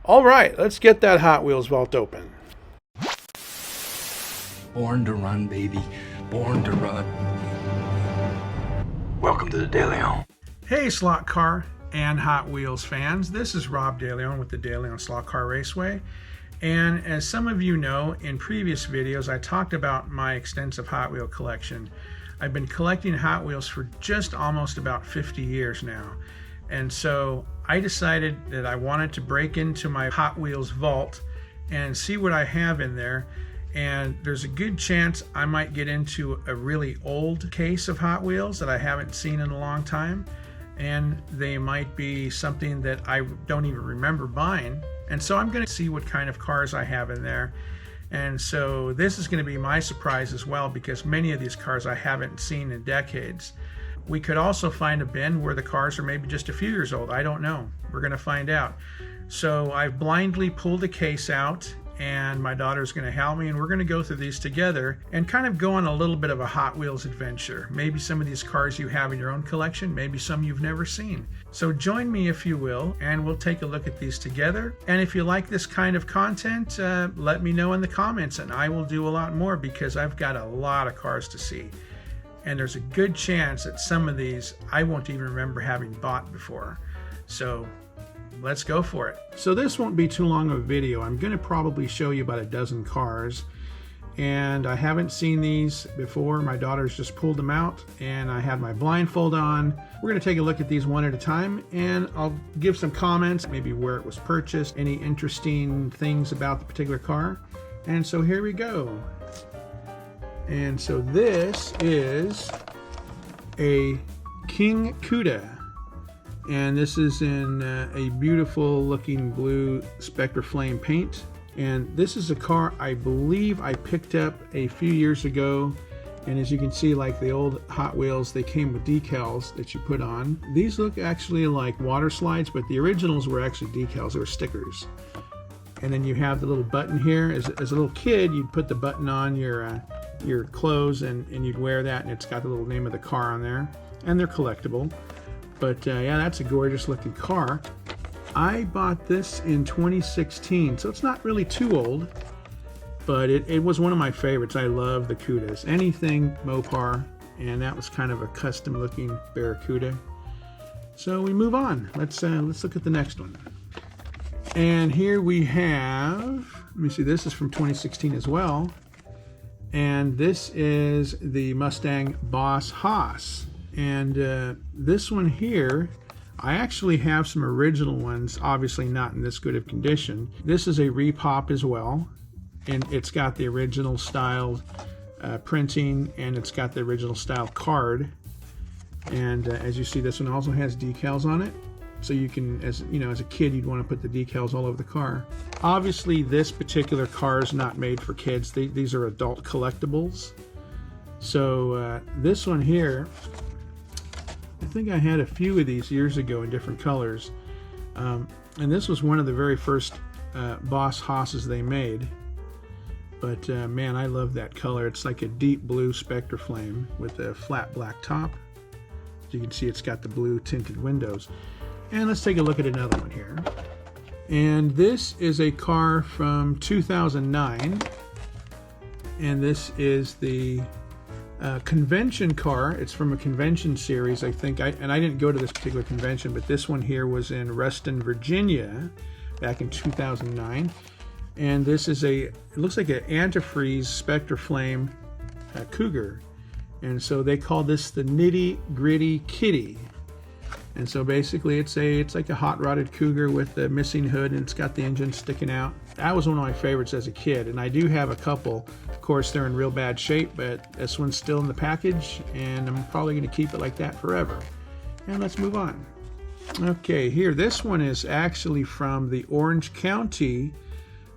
All right, let's get that Hot Wheels vault open. Born to run, baby. Born to run. Welcome to the De Leon. Hey, slot car and Hot Wheels fans. This is Rob De Leon with the De Leon Slot Car Raceway. And as some of you know, in previous videos, I talked about my extensive Hot Wheel collection. I've been collecting Hot Wheels for just almost about 50 years now. And so I decided that I wanted to break into my Hot Wheels vault and see what I have in there. And there's a good chance I might get into a really old case of Hot Wheels that I haven't seen in a long time. And they might be something that I don't even remember buying. And so I'm going to see what kind of cars I have in there. And so this is going to be my surprise as well, because many of these cars I haven't seen in decades. We could also find a bin where the cars are maybe just a few years old. I don't know. We're going to find out. So I've blindly pulled a case out, and my daughter's going to help me, and we're going to go through these together and kind of go on a little bit of a Hot Wheels adventure. Maybe some of these cars you have in your own collection, maybe some you've never seen. So join me if you will, and we'll take a look at these together. And if you like this kind of content, let me know in the comments, and I will do a lot more, because I've got a lot of cars to see. And there's a good chance that some of these I won't even remember having bought before. So let's go for it. So this won't be too long of a video. I'm going to probably show you about a dozen cars. And I haven't seen these before. My daughter's just pulled them out, and I have my blindfold on. We're going to take a look at these one at a time, and I'll give some comments, maybe where it was purchased, any interesting things about the particular car. And so here we go. And so this is a King Cuda, and this is in a beautiful looking blue Spectra Flame paint. And this is a car I believe I picked up a few years ago, and as you can see, like the old Hot Wheels, they came with decals that you put on. These look actually like water slides, but the originals were actually decals. They were stickers. And then you have the little button here. As a little kid, you'd put the button on your clothes, and you'd wear that, and it's got the little name of the car on there, and they're collectible. But yeah, that's a gorgeous looking car. I bought this in 2016, so it's not really too old, but it was one of my favorites. I love the Cudas, anything Mopar, and that was kind of a custom looking Barracuda. So we move on. Let's look at the next one. And here we have, let me see, this is from 2016 as well. And this is the Mustang Boss Haas. And this one here, I actually have some original ones, obviously not in this good of condition. This is a repop as well, and it's got the original style printing, and it's got the original style card. And as you see, this one also has decals on it. So you can, as you know, as a kid, you'd want to put the decals all over the car. Obviously, this particular car is not made for kids. These are adult collectibles. So this one here, I think I had a few of these years ago in different colors. And this was one of the very first Boss Haas's they made. But man, I love that color. It's like a deep blue Spectra Flame with a flat black top. As you can see, it's got the blue tinted windows. And let's take a look at another one here. And this is a car from 2009. And this is the convention car. It's from a convention series, I think. And I didn't go to this particular convention, but this one here was in Reston, Virginia, back in 2009. And this is it looks like an antifreeze Spectra Flame Cougar. And so they call this the Nitty Gritty Kitty. And so basically it's like a hot rodded Cougar with a missing hood, and it's got the engine sticking out. That was one of my favorites as a kid, and I do have a couple. Of course, they're in real bad shape, but this one's still in the package, and I'm probably going to keep it like that forever. And let's move on. Okay, here, this one is actually from the Orange County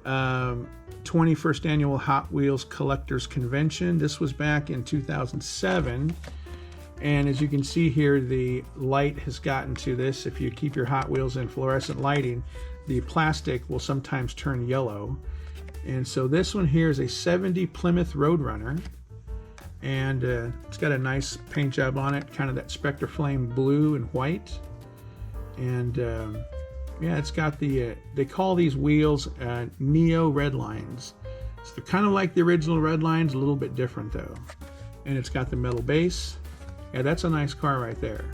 21st Annual Hot Wheels Collectors Convention. This was back in 2007. And as you can see here, the light has gotten to this. If you keep your Hot Wheels in fluorescent lighting, the plastic will sometimes turn yellow. And so this one here is a 70 Plymouth Roadrunner. And it's got a nice paint job on it, kind of that Spectra Flame blue and white. And Yeah, it's got the, they call these wheels Neo Red Lines. So they're kind of like the original Red Lines, a little bit different though. And it's got the metal base. Yeah, that's a nice car right there.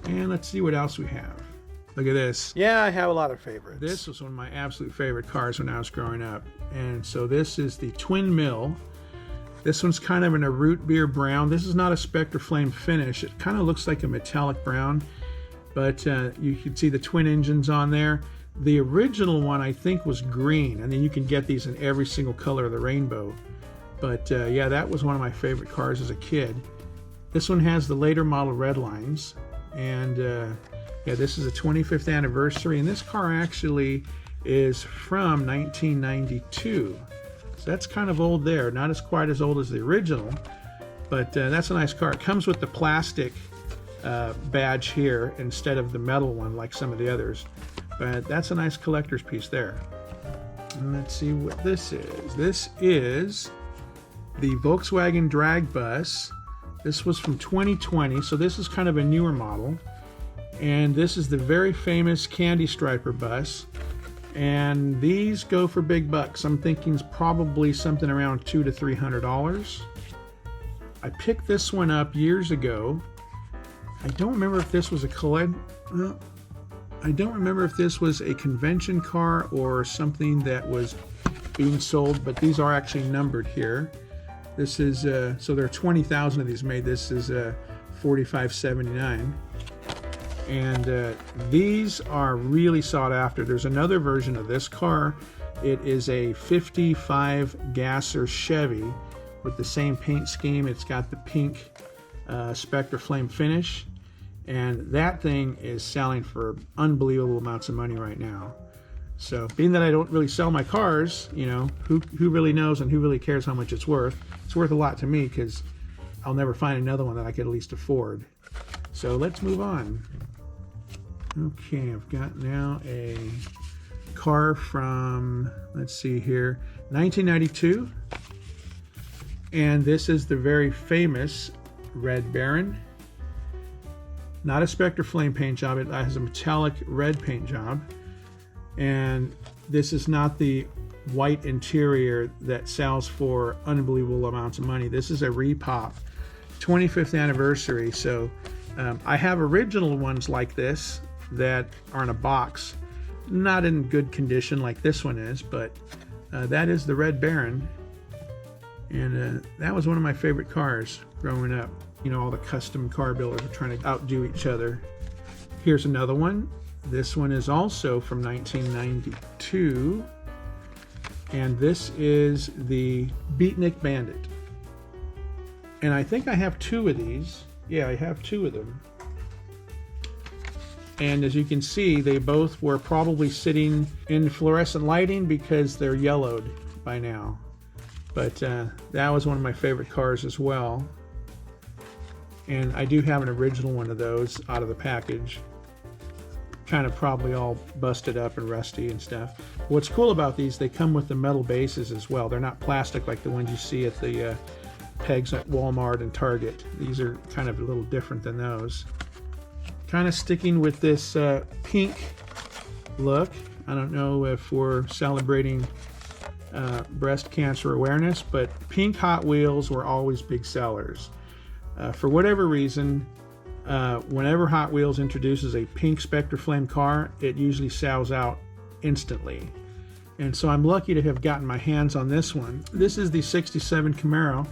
And let's see what else we have. Look at this. Yeah, I have a lot of favorites. This was one of my absolute favorite cars when I was growing up. And so this is the Twin Mill. This one's kind of in a root beer brown. This is not a Spectre Flame finish. It kind of looks like a metallic brown, but you can see the twin engines on there. The original one I think was green, and then you can get these in every single color of the rainbow. But yeah, that was one of my favorite cars as a kid. This one has the later model red lines, and yeah, this is a 25th anniversary, and this car actually is from 1992. So that's kind of old there, not as quite as old as the original, but that's a nice car. It comes with the plastic badge here instead of the metal one like some of the others, but that's a nice collector's piece there. And let's see what this is. This is the Volkswagen Drag Bus. This was from 2020, so this is kind of a newer model, and this is the very famous Candy Striper bus. And these go for big bucks. I'm thinking it's probably something around $200 to $300. I picked this one up years ago. I don't remember if this was I don't remember if this was a convention car or something that was being sold, but these are actually numbered here. This is so there are 20,000 of these made. This is 4579. And these are really sought after. There's another version of this car. It is a 55 Gasser Chevy with the same paint scheme. It's got the pink Spectre Flame finish, and that thing is selling for unbelievable amounts of money right now. So being that I don't really sell my cars, you know, who really knows and who really cares how much it's worth? It's worth a lot to me because I'll never find another one that I could at least afford. So let's move on. Okay, I've got now a car from, let's see here, 1992. And this is the very famous Red Baron. Not a Spectre Flame paint job, it has a metallic red paint job. And this is not the white interior that sells for unbelievable amounts of money. This is a repop, 25th anniversary. So I have original ones like this that are in a box, not in good condition like this one is, but that is the Red Baron, and that was one of my favorite cars growing up. You know, all the custom car builders are trying to outdo each other. Here's another one. This one is also from 1992, and this is the Beatnik Bandit. And I think I have two of these. Yeah, I have two of them. And as you can see, they both were probably sitting in fluorescent lighting because they're yellowed by now. But that was one of my favorite cars as well. And I do have an original one of those out of the package. Kind of probably all busted up and rusty and stuff. What's cool about these, they come with the metal bases as well. They're not plastic like the ones you see at the pegs at Walmart and Target. These are kind of a little different than those. Kind of sticking with this pink look. I don't know if we're celebrating breast cancer awareness, but pink Hot Wheels were always big sellers. For whatever reason, whenever Hot Wheels introduces a pink Spectre Flame car, it usually sells out instantly. And so I'm lucky to have gotten my hands on this one. This is the 67 Camaro,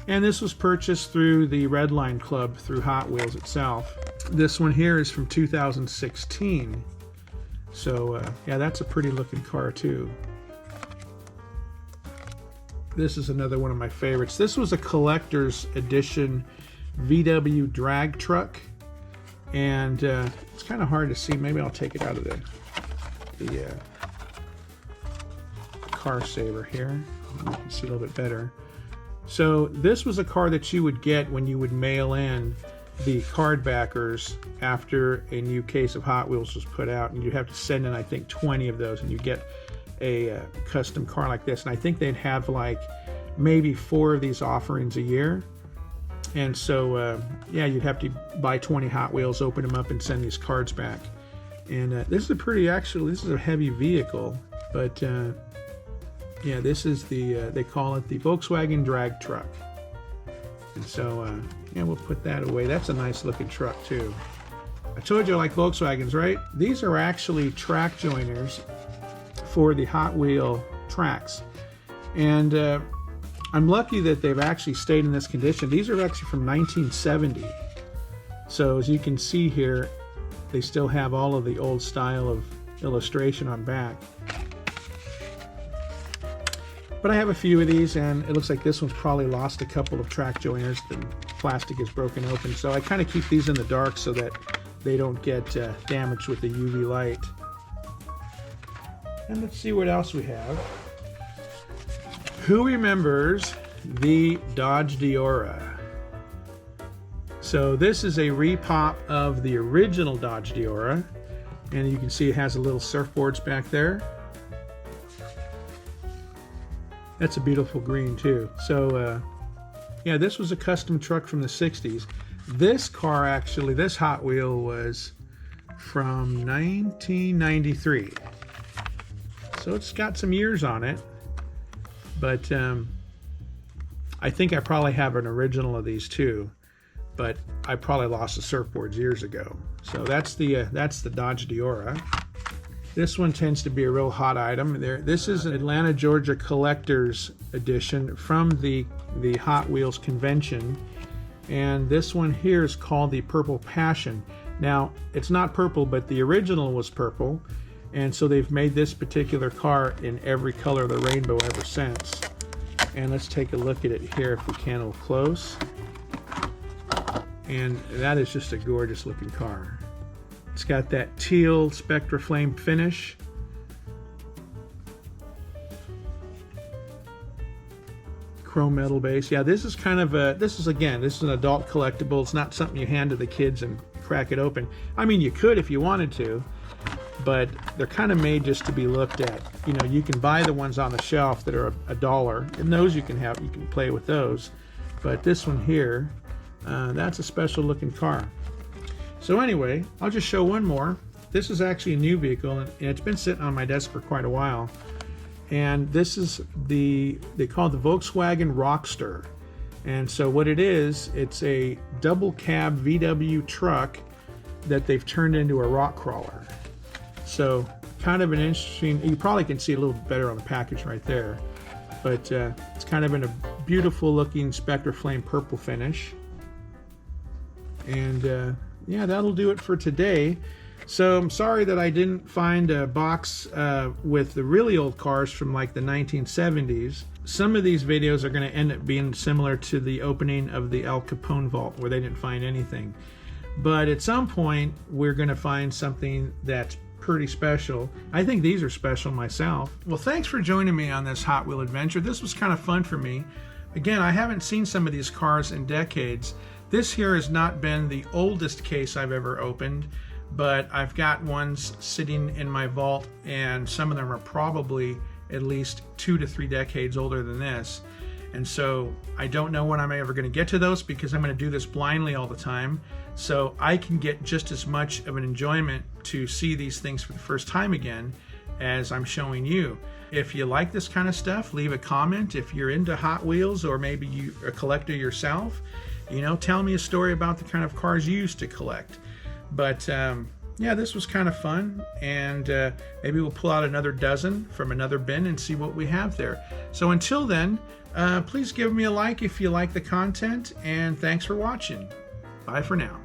and this was purchased through the Redline Club through Hot Wheels itself. This one here is from 2016. So yeah, that's a pretty looking car too. This is another one of my favorites. This was a collector's edition VW drag truck, and it's kind of hard to see. Maybe I'll take it out of the car saver here. You can see a little bit better. So this was a car that you would get when you would mail in the card backers after a new case of Hot Wheels was put out, and you'd have to send in, I think, 20 of those, and you get a custom car like this. And I think they'd have like maybe 4 of these offerings a year. And so, yeah, you'd have to buy 20 Hot Wheels, open them up, and send these cards back. And this is a pretty, actually, this is a heavy vehicle, but yeah, this is the, they call it the Volkswagen drag truck. And so, yeah, we'll put that away. That's a nice looking truck too. I told you I like Volkswagens, right? These are actually track joiners for the Hot Wheel tracks. And I'm lucky that they've actually stayed in this condition. These are actually from 1970. So as you can see here, they still have all of the old style of illustration on back. But I have a few of these, and it looks like this one's probably lost a couple of track joiners. The plastic is broken open. So I kind of keep these in the dark so that they don't get damaged with the UV light. And let's see what else we have. Who remembers the Dodge Diora? So this is a repop of the original Dodge Diora, and you can see it has a little surfboards back there. That's a beautiful green too. So yeah, this was a custom truck from the 60s. This car actually, this Hot Wheel was from 1993. So it's got some years on it. But I think I probably have an original of these too. But I probably lost the surfboards years ago. So that's the Dodge Diora. This one tends to be a real hot item. This is an Atlanta, Georgia Collector's Edition from the Hot Wheels convention. And this one here is called the Purple Passion. Now, it's not purple, but the original was purple. And so they've made this particular car in every color of the rainbow ever since. And let's take a look at it here if we can, a little close. And that is just a gorgeous looking car. It's got that teal Spectra Flame finish. Chrome metal base. Yeah, this is kind of a, this is an adult collectible. It's not something you hand to the kids and crack it open. I mean, you could if you wanted to, but they're kind of made just to be looked at. You know, you can buy the ones on the shelf that are $1, and those you can play with those. But this one here, that's a special looking car. So anyway, I'll just show one more. This is actually a new vehicle, and it's been sitting on my desk for quite a while. And this is they call it the Volkswagen Rockster. And so what it is, it's a double cab VW truck that they've turned into a rock crawler. So kind of an interesting, you probably can see a little better on the package right there. But it's kind of in a beautiful looking Spectra Flame purple finish. And yeah, that'll do it for today. So I'm sorry that I didn't find a box with the really old cars from like the 1970s. Some of these videos are going to end up being similar to the opening of the Al Capone vault where they didn't find anything. But at some point, we're going to find something that's pretty special. I think these are special myself. Well, thanks for joining me on this Hot Wheel adventure. This was kind of fun for me. Again, I haven't seen some of these cars in decades. This here has not been the oldest case I've ever opened, but I've got ones sitting in my vault, and some of them are probably at least 2 to 3 decades older than this. And so I don't know when I'm ever going to get to those, because I'm going to do this blindly all the time. So I can get just as much of an enjoyment to see these things for the first time again as I'm showing you. If you like this kind of stuff, leave a comment. If you're into Hot Wheels, or maybe you're a collector yourself, you know, tell me a story about the kind of cars you used to collect. But yeah, this was kind of fun, and maybe we'll pull out another dozen from another bin and see what we have there. So until then, please give me a like if you like the content, and thanks for watching. Bye for now.